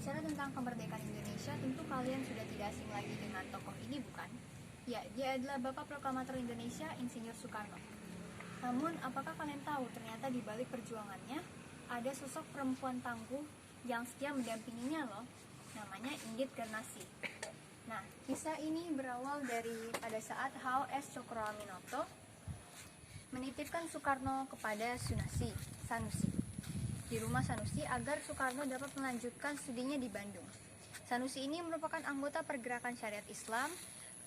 Bicara tentang kemerdekaan Indonesia, tentu kalian sudah tidak asing lagi dengan tokoh ini, bukan? Ya, dia adalah Bapak Proklamator Indonesia, Insinyur Soekarno. Namun, apakah kalian tahu ternyata di balik perjuangannya ada sosok perempuan tangguh yang setia mendampinginya loh, namanya Inggit Garnasih. Nah, kisah ini berawal dari pada saat H.O.S. Cokroaminoto menitipkan Soekarno kepada Sanusi di rumah Sanusi agar Soekarno dapat melanjutkan studinya di Bandung. Sanusi ini merupakan anggota pergerakan syariat Islam,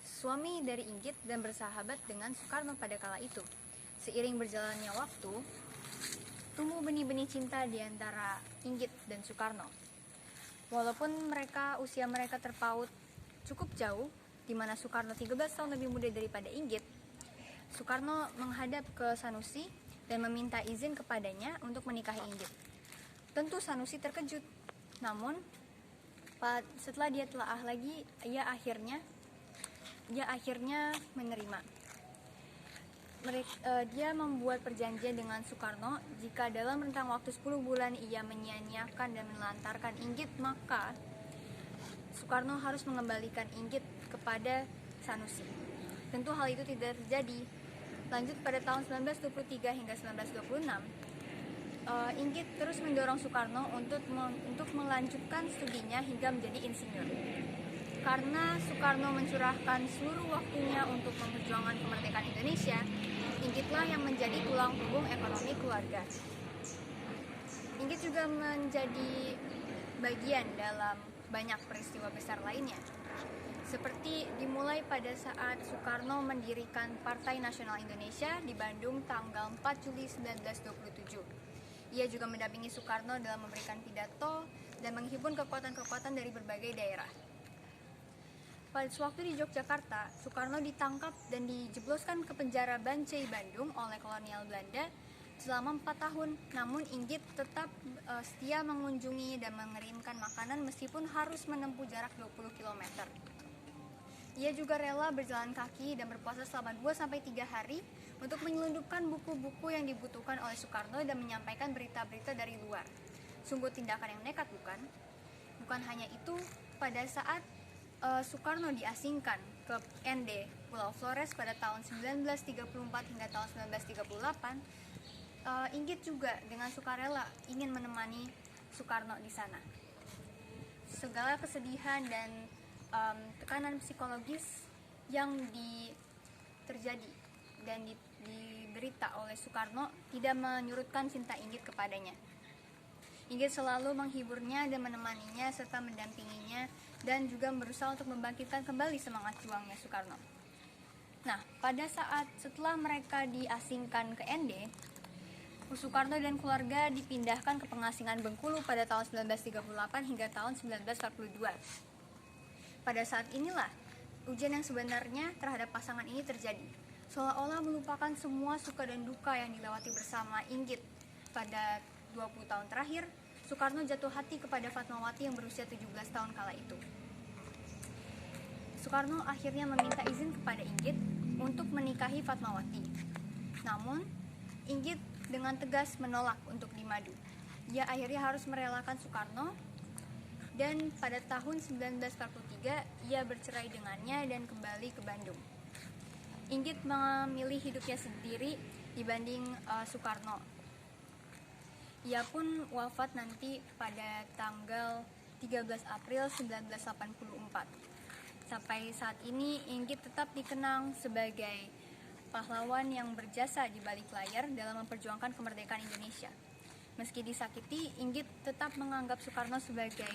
suami dari Inggit dan bersahabat dengan Soekarno pada kala itu. Seiring berjalannya waktu, tumbuh benih-benih cinta di antara Inggit dan Soekarno. Walaupun usia mereka terpaut cukup jauh, di mana Soekarno 13 tahun lebih muda daripada Inggit, Soekarno menghadap ke Sanusi dan meminta izin kepadanya untuk menikahi Inggit. Tentu Sanusi terkejut, namun setelah dia telaah lagi, ia akhirnya menerima. Dia membuat perjanjian dengan Soekarno, jika dalam rentang waktu 10 bulan ia menyia-nyiakan dan menelantarkan Inggit, maka Soekarno harus mengembalikan Inggit kepada Sanusi. Tentu hal itu tidak terjadi. Lanjut pada tahun 1923 hingga 1926, Inggit terus mendorong Soekarno untuk melanjutkan studinya hingga menjadi insinyur. Karena Soekarno mencurahkan seluruh waktunya untuk memperjuangkan kemerdekaan Indonesia, Inggitlah yang menjadi tulang punggung ekonomi keluarga. Inggit juga menjadi bagian dalam banyak peristiwa besar lainnya, seperti dimulai pada saat Soekarno mendirikan Partai Nasional Indonesia di Bandung tanggal 4 Juli 1927. Ia juga mendampingi Soekarno dalam memberikan pidato dan menghimpun kekuatan-kekuatan dari berbagai daerah. Pada sewaktu di Yogyakarta, Soekarno ditangkap dan dijebloskan ke penjara Bancai Bandung oleh kolonial Belanda selama 4 tahun. Namun Inggit tetap setia mengunjungi dan mengirimkan makanan meskipun harus menempuh jarak 20 km. Ia juga rela berjalan kaki dan berpuasa selama 2-3 hari untuk menyelundupkan buku-buku yang dibutuhkan oleh Soekarno dan menyampaikan berita-berita dari luar. Sungguh tindakan yang nekat, bukan? Bukan hanya itu, pada saat Soekarno diasingkan ke ND Pulau Flores pada tahun 1934 hingga tahun 1938, Inggit juga dengan sukarela ingin menemani Soekarno di sana. Segala kesedihan dan tekanan psikologis yang terjadi dan diderita oleh Soekarno tidak menyurutkan cinta Inggit kepadanya. Inggit selalu menghiburnya dan menemaninya serta mendampinginya dan juga berusaha untuk membangkitkan kembali semangat juangnya Soekarno. Nah, pada saat setelah mereka diasingkan ke ND, Soekarno dan keluarga dipindahkan ke pengasingan Bengkulu pada tahun 1938 hingga tahun 1942. Pada saat inilah ujian yang sebenarnya terhadap pasangan ini terjadi. Seolah-olah melupakan semua suka dan duka yang dilewati bersama Inggit. Pada 20 tahun terakhir, Soekarno jatuh hati kepada Fatmawati yang berusia 17 tahun kala itu. Soekarno akhirnya meminta izin kepada Inggit untuk menikahi Fatmawati. Namun, Inggit dengan tegas menolak untuk dimadu. Ia akhirnya harus merelakan Soekarno, dan pada tahun 1943 ia bercerai dengannya dan kembali ke Bandung. Inggit memilih hidupnya sendiri dibanding Soekarno. Ia pun wafat nanti pada tanggal 13 April 1984. Sampai saat ini Inggit tetap dikenang sebagai pahlawan yang berjasa di balik layar dalam memperjuangkan kemerdekaan Indonesia. Meski disakiti, Inggit tetap menganggap Soekarno sebagai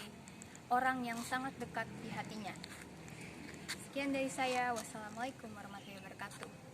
orang yang sangat dekat di hatinya. Sekian dari saya. Wassalamualaikum warahmatullahi wabarakatuh.